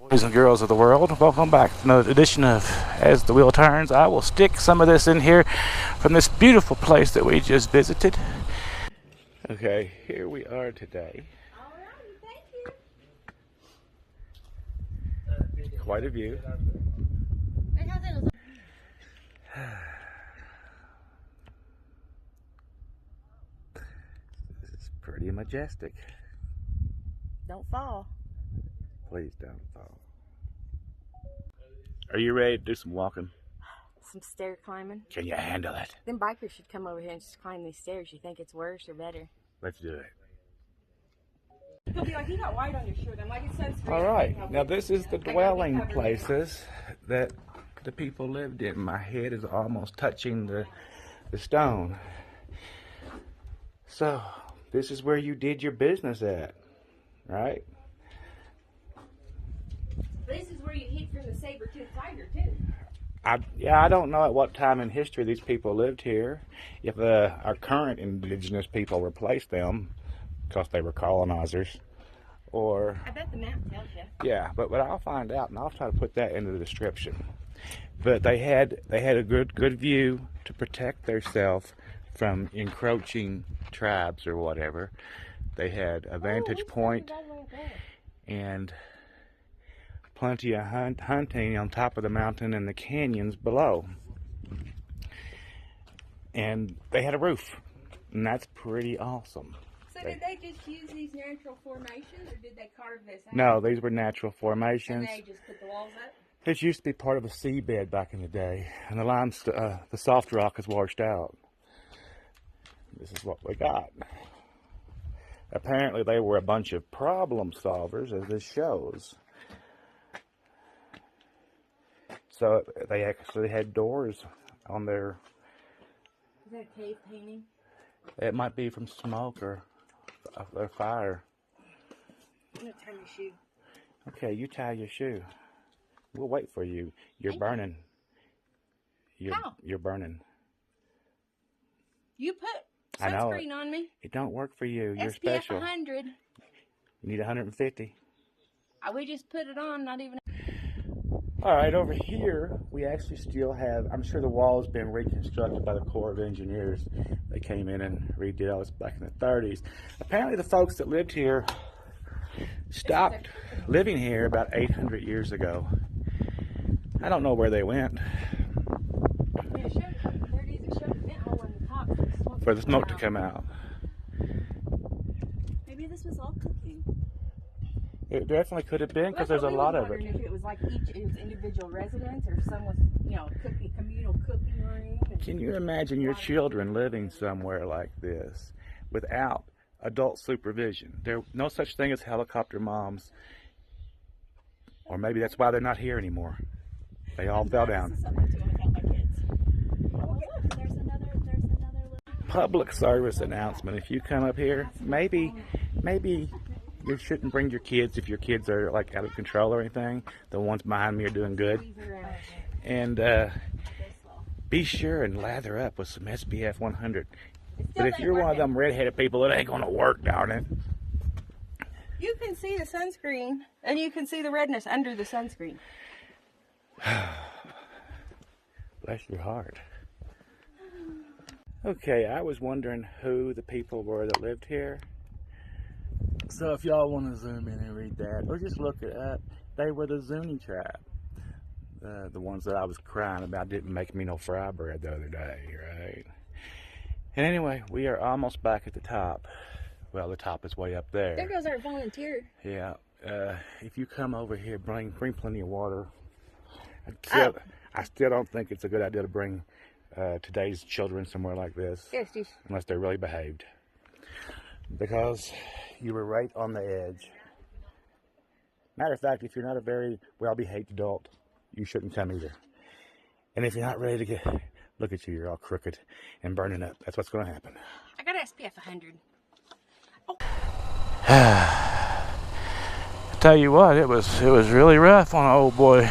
Boys and girls of the world, welcome back to another edition of As the Wheel Turns. I will stick some of this in here from this beautiful place that we just visited. Okay, here we are today. Quite a view. This is pretty majestic. Don't fall. Please don't fall. Are you ready to do some walking? Some stair climbing. Can you handle it? Them bikers should come over here and just climb these stairs. You think it's worse or better? Let's do it. He'll be like, you got white on your shirt. I'm like, it's sunscreen. All right. Now this is the dwelling places that the people lived in. My head is almost touching the stone. So this is where you did your business at, right? This is where you hid from the saber-toothed tiger, too. I don't know at what time in history these people lived here. If our current indigenous people replaced them because they were colonizers, or I bet the map tells you. yeah, but I'll find out and I'll try to put that into the description. But they had a good view to protect themselves from encroaching tribes or whatever. They had a vantage point and plenty of hunting on top of the mountain and the canyons below. And they had a roof, and that's pretty awesome. So did they just use these natural formations, or did they carve this out? No, these were natural formations. And they just put the walls up? This used to be part of a seabed back in the day, and the soft rock is washed out. This is what we got. Apparently they were a bunch of problem solvers, as this shows. So they actually had doors on their... Is that a cave painting? It might be from smoke or their fire. I'm going to tie my shoe. Okay, you tie your shoe. We'll wait for you. You're burning. How? You're burning. You put I know sunscreen on me. It don't work for you. You're SPF special. 100. You need 150. We just put it on, not even... All right, over here, we actually still have, I'm sure the wall has been reconstructed by the Corps of Engineers. They came in and redid all this back in the 30s. Apparently the folks that lived here stopped living here about 800 years ago. I don't know where they went. It showed a couple 30s. It showed a vent hole in the top For the smoke to come out. Maybe this was all cooking. It definitely could have been, because there's a lot of it. If it was like it was individual residence, or some was, communal cooking room. Can you imagine your children living somewhere like this without adult supervision? There's no such thing as helicopter moms. Or maybe that's why they're not here anymore. They all fell down. Public service announcement. If you come up here, maybe you shouldn't bring your kids if your kids are like out of control or anything. The ones behind me are doing good. And be sure and lather up with some SPF 100. But if you're one of them redheaded people, it ain't gonna work, darn it. You can see the sunscreen, and you can see the redness under the sunscreen. Bless your heart. Okay, I was wondering who the people were that lived here. So if y'all want to zoom in and read that, or just look it up, they were the Zuni tribe. The ones that I was crying about didn't make me no fry bread the other day, right? And anyway, we are almost back at the top. Well, the top is way up there. There goes our volunteer. Yeah. If you come over here, bring plenty of water. I still don't think it's a good idea to bring today's children somewhere like this. Yes, unless they're really behaved. Because you were right on the edge. Matter of fact, if you're not a very well-behaved adult, you shouldn't come either. And if you're not ready to get... Look at you, you're all crooked and burning up. That's what's going to happen. I got SPF 100. Oh. I tell you what, it was really rough on an old boy.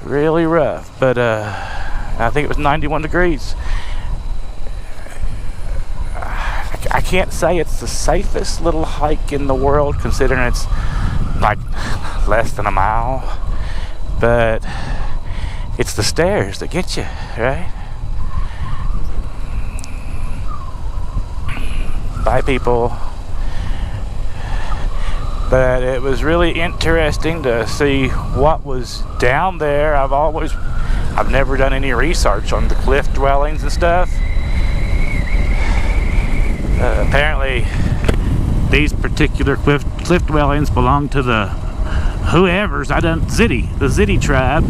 Really rough. But I think it was 91 degrees. I can't say it's the safest little hike in the world, considering it's like less than a mile, but it's the stairs that get you, right? Bye, people. But it was really interesting to see what was down there. I've never done any research on the cliff dwellings and stuff. Apparently these particular cliff dwellings belong to the the Ziti tribe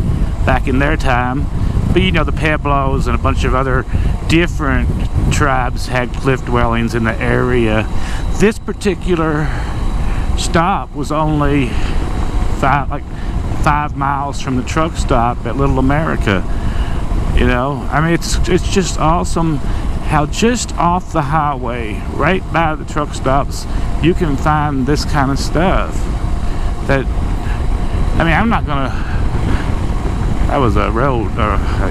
back in their time. But you know, the Pueblos and a bunch of other different tribes had cliff dwellings in the area. This particular stop was only 5 miles from the truck stop at Little America. You know, I mean, it's just awesome how just off the highway, right by the truck stops, you can find this kind of stuff. That, I mean, I'm not gonna. That was a road.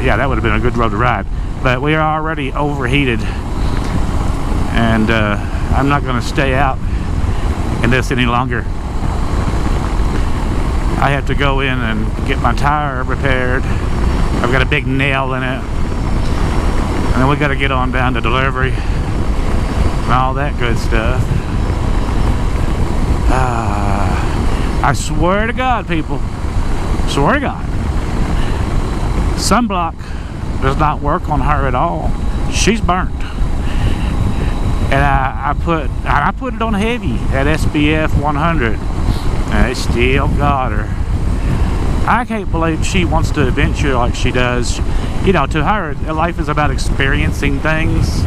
Yeah, that would have been a good road to ride. But we are already overheated, and I'm not gonna stay out in this any longer. I have to go in and get my tire repaired. I've got a big nail in it, and then we got to get on down to delivery and all that good stuff. I swear to God, people, swear to God, sunblock does not work on her at all. She's burnt. And I put it on heavy at SPF 100, and it still got her. I can't believe she wants to adventure like she does. You know, to her, life is about experiencing things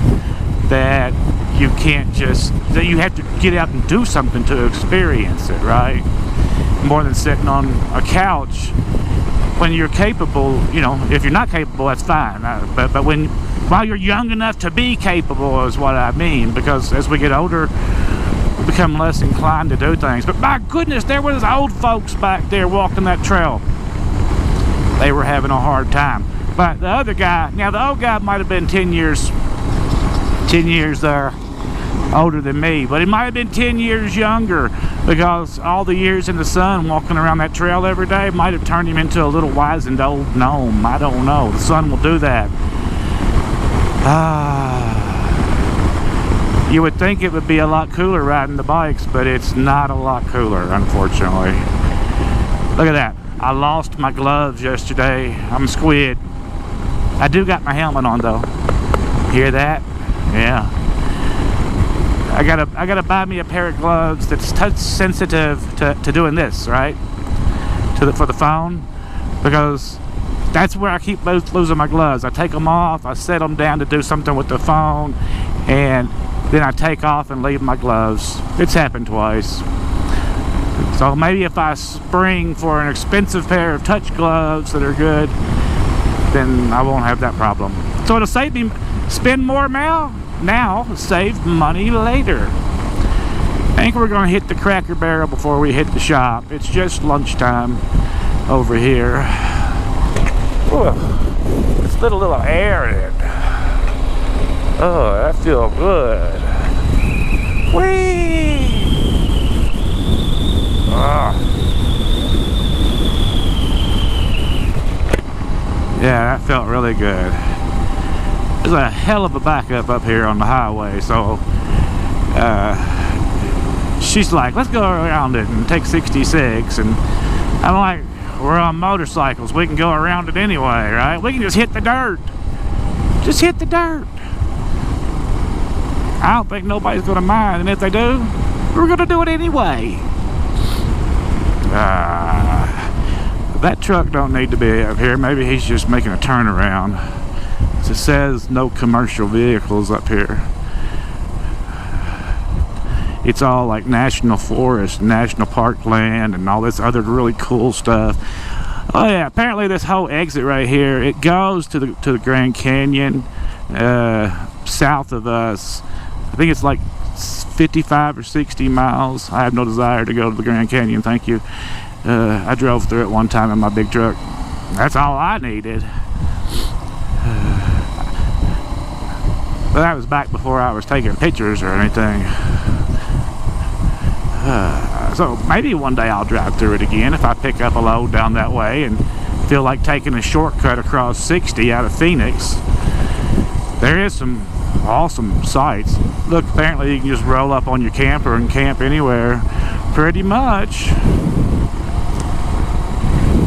that you can't that you have to get out and do something to experience it, right? More than sitting on a couch. When you're capable, you know, if you're not capable, that's fine. But while you're young enough to be capable is what I mean, because as we get older, we become less inclined to do things. But my goodness, there was old folks back there walking that trail. They were having a hard time. But the other guy, now the old guy might have been 10 years older than me, but he might have been 10 years younger, because all the years in the sun walking around that trail every day might have turned him into a little wizened old gnome. I don't know. The sun will do that. You would think it would be a lot cooler riding the bikes, but it's not a lot cooler, unfortunately. Look at that. I lost my gloves yesterday. I'm squid. I do got my helmet on though. Hear that? Yeah. I gotta buy me a pair of gloves that's touch sensitive to doing this, right? For the phone, because that's where I keep losing my gloves. I take them off, I set them down to do something with the phone, and then I take off and leave my gloves. It's happened twice. So maybe if I spring for an expensive pair of touch gloves that are good, then I won't have that problem. So it'll save me, spend more now, save money later. I think we're gonna hit the Cracker Barrel before we hit the shop. It's just lunchtime over here. Ooh, let's let a little air in. Oh, that feels good. Whee! Yeah, that felt really good. There's a hell of a backup up here on the highway, so she's like, let's go around it and take 66, and I'm like, we're on motorcycles, we can go around it anyway, right? We can just hit the dirt. Just hit the dirt. I don't think nobody's gonna mind, and if they do, we're gonna do it anyway. That truck don't need to be up here. Maybe he's just making a turnaround. It says no commercial vehicles up here. It's all like national forest, national park land, and all this other really cool stuff. Oh yeah, apparently this whole exit right here, it goes to the Grand Canyon south of us. I think it's like 55 or 60 miles. I have no desire to go to the Grand Canyon, thank you. I drove through it one time in my big truck. That's all I needed. But that was back before I was taking pictures or anything. So maybe one day I'll drive through it again if I pick up a load down that way and feel like taking a shortcut across 60 out of Phoenix. There is some awesome sights. Look, apparently you can just roll up on your camper and camp anywhere pretty much.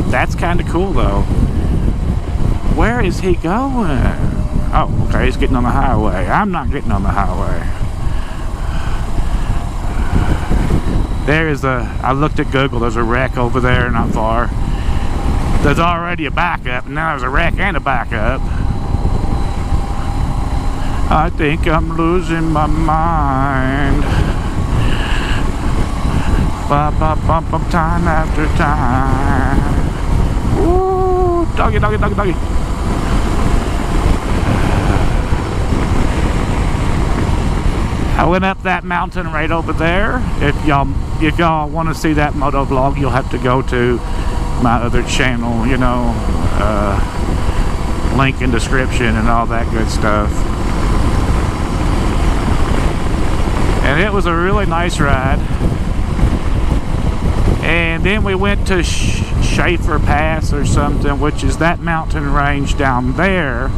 That's kind of cool though. Where is he going? Oh, okay, he's getting on the highway. I'm not getting on the highway. There is I looked at Google, there's a wreck over there not far. There's already a backup, and now there's a wreck and a backup. I think I'm losing my mind. Bum, time after time. Ooh, doggy, doggy, doggy, doggy. I went up that mountain right over there. If y'all want to see that moto vlog, you'll have to go to my other channel, you know, link in description and all that good stuff. And it was a really nice ride. And then we went to Schaefer Pass or something, which is that mountain range down there.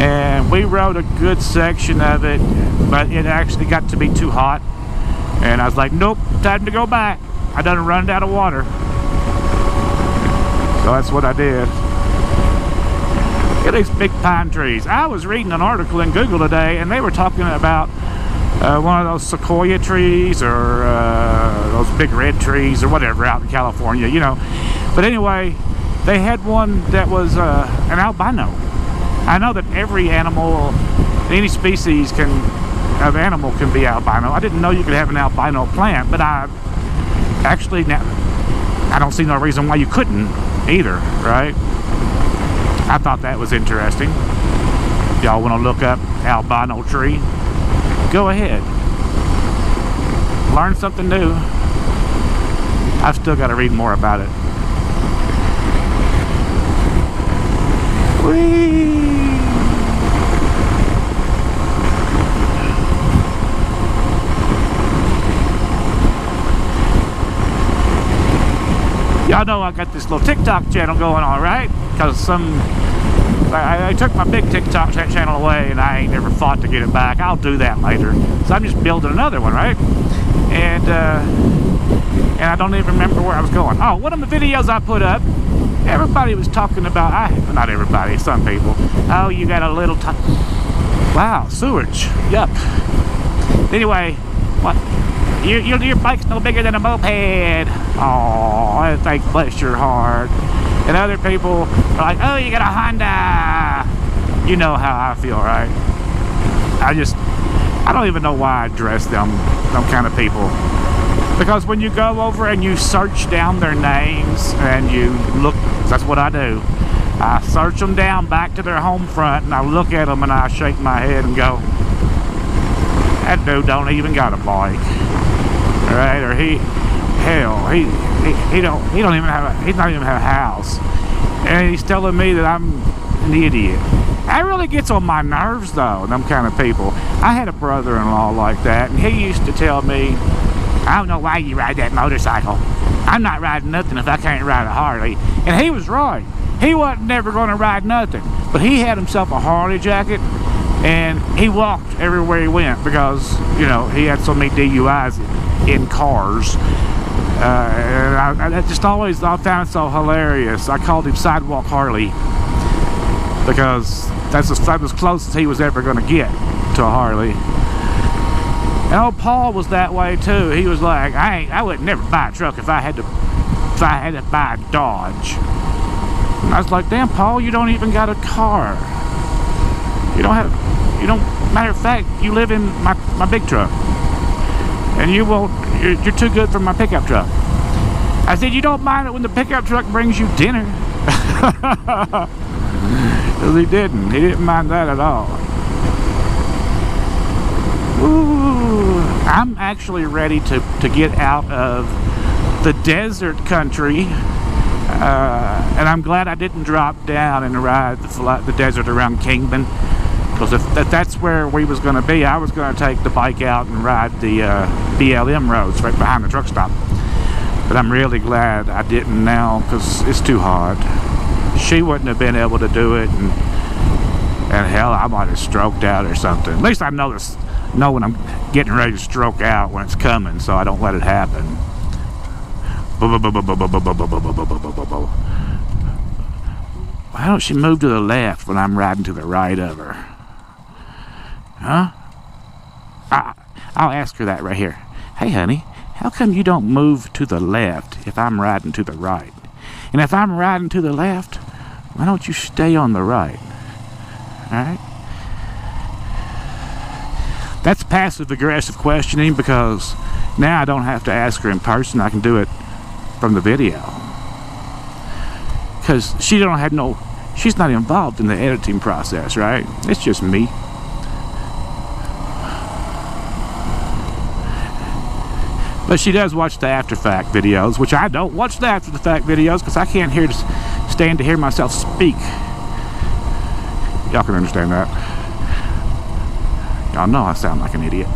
And we rode a good section of it, but it actually got to be too hot. And I was like, nope, time to go back. I done run out of water. So that's what I did. Look at these big pine trees. I was reading an article in Google today, and they were talking about one of those sequoia trees or those big red trees or whatever out in California, you know. But anyway, they had one that was an albino. I know that every animal, any species of animal can be albino. I didn't know you could have an albino plant, but I don't see no reason why you couldn't either, right? I thought that was interesting. Y'all want to look up albino tree? Go ahead. Learn something new. I've still got to read more about it. Whee! Y'all know I got this little TikTok channel going on, right? Because I took my big TikTok channel away and I ain't never fought to get it back. I'll do that later. So I'm just building another one, right? And I don't even remember where I was going. Oh, one of the videos I put up, everybody was talking about, not everybody, some people. Oh, you got a little wow, sewage. Yup. Anyway, what? Your bike's no bigger than a moped. Oh, I think bless your heart. And other people are like, oh, you got a Honda. You know how I feel, right? I don't even know why I address them kind of people. Because when you go over and you search down their names and you look, that's what I do. I search them down back to their home front and I look at them and I shake my head and go, that dude don't even got a bike. Right? Or he's not even have a house. And he's telling me that I'm an idiot. That really gets on my nerves though, them kind of people. I had a brother-in-law like that, and he used to tell me, I don't know why you ride that motorcycle. I'm not riding nothing if I can't ride a Harley. And he was right. He wasn't never going to ride nothing. But he had himself a Harley jacket, and he walked everywhere he went because, you know, he had so many DUIs in cars. And I just always I found it so hilarious. I called him Sidewalk Harley because that's as close as he was ever going to get to a Harley. And old Paul was that way too. He was like, I would never buy a truck if I had to buy a Dodge. And I was like, damn, Paul, you don't even got a car. Matter of fact, you live in my big truck. And you're too good for my pickup truck. I said, you don't mind it when the pickup truck brings you dinner. Because he didn't mind that at all. Ooh, I'm actually ready to get out of the desert country. And I'm glad I didn't drop down and ride the desert around Kingman. Because if that's where we was going to be, I was going to take the bike out and ride the BLM roads right behind the truck stop. But I'm really glad I didn't now, because it's too hard. She wouldn't have been able to do it, and hell, I might have stroked out or something. At least I know when I'm getting ready to stroke out when it's coming, so I don't let it happen. Why don't she move to the left when I'm riding to the right of her? Huh? I'll ask her that right here. Hey, honey, how come you don't move to the left if I'm riding to the right? And if I'm riding to the left, why don't you stay on the right? Alright? That's passive-aggressive questioning, because now I don't have to ask her in person. I can do it from the video. Because she's not involved in the editing process, right? It's just me. But she does watch the after-fact videos, which I don't watch the after-the-fact videos because I can't stand to hear myself speak. Y'all can understand that. Y'all know I sound like an idiot.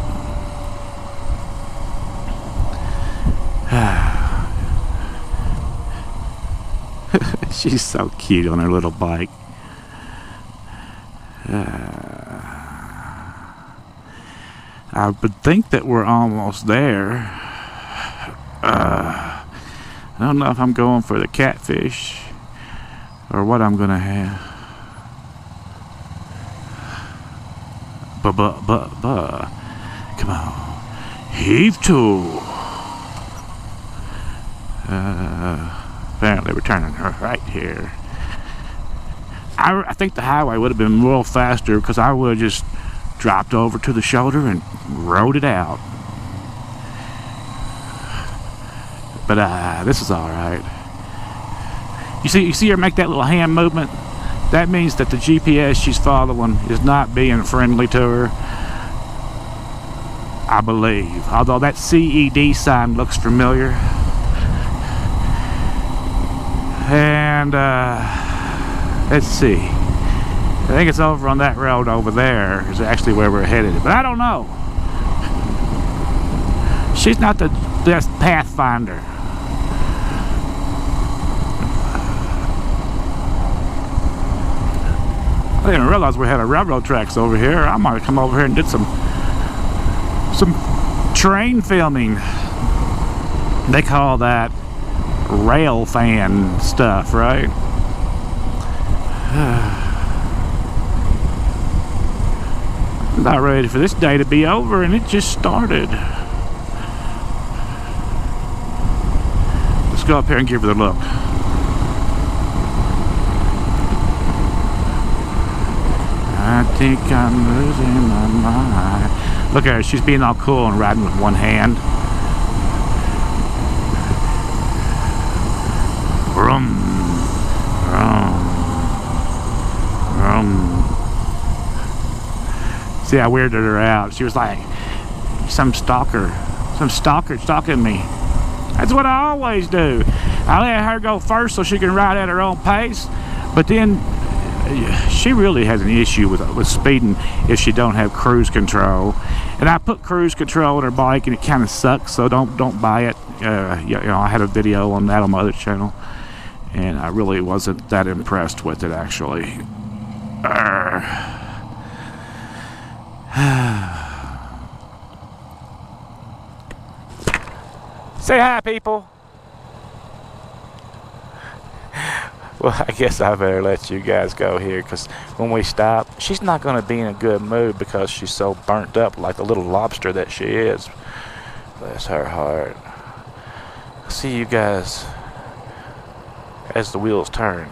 She's so cute on her little bike. I would think that we're almost there. I don't know if I'm going for the catfish or what I'm gonna have. Come on. Heave to. Apparently we're turning right here. I think the highway would have been a little faster because I would have just dropped over to the shoulder and rode it out. But this is all right. You see her make that little hand movement? That means that the GPS she's following is not being friendly to her, I believe. Although that CED sign looks familiar. And let's see. I think it's over on that road over there is actually where we're headed. But I don't know. She's not the best pathfinder. I didn't realize we had a railroad tracks over here. I might have come over here and did some train filming. They call that rail fan stuff, right? I'm not ready for this day to be over, and it just started. Let's go up here and give her the look. I think I'm losing my mind. Look at her, she's being all cool and riding with one hand. Vroom, vroom, vroom. See, I weirded her out. She was like, some stalker stalking me. That's what I always do. I let her go first so she can ride at her own pace, but then she really has an issue with speeding if she don't have cruise control. And I put cruise control on her bike, and it kind of sucks, so don't buy it. You know, I had a video on that on my other channel, and I really wasn't that impressed with it, actually. Say hi, people. Well, I guess I better let you guys go here, because when we stop, she's not going to be in a good mood because she's so burnt up like the little lobster that she is. Bless her heart. See you guys as the wheels turn.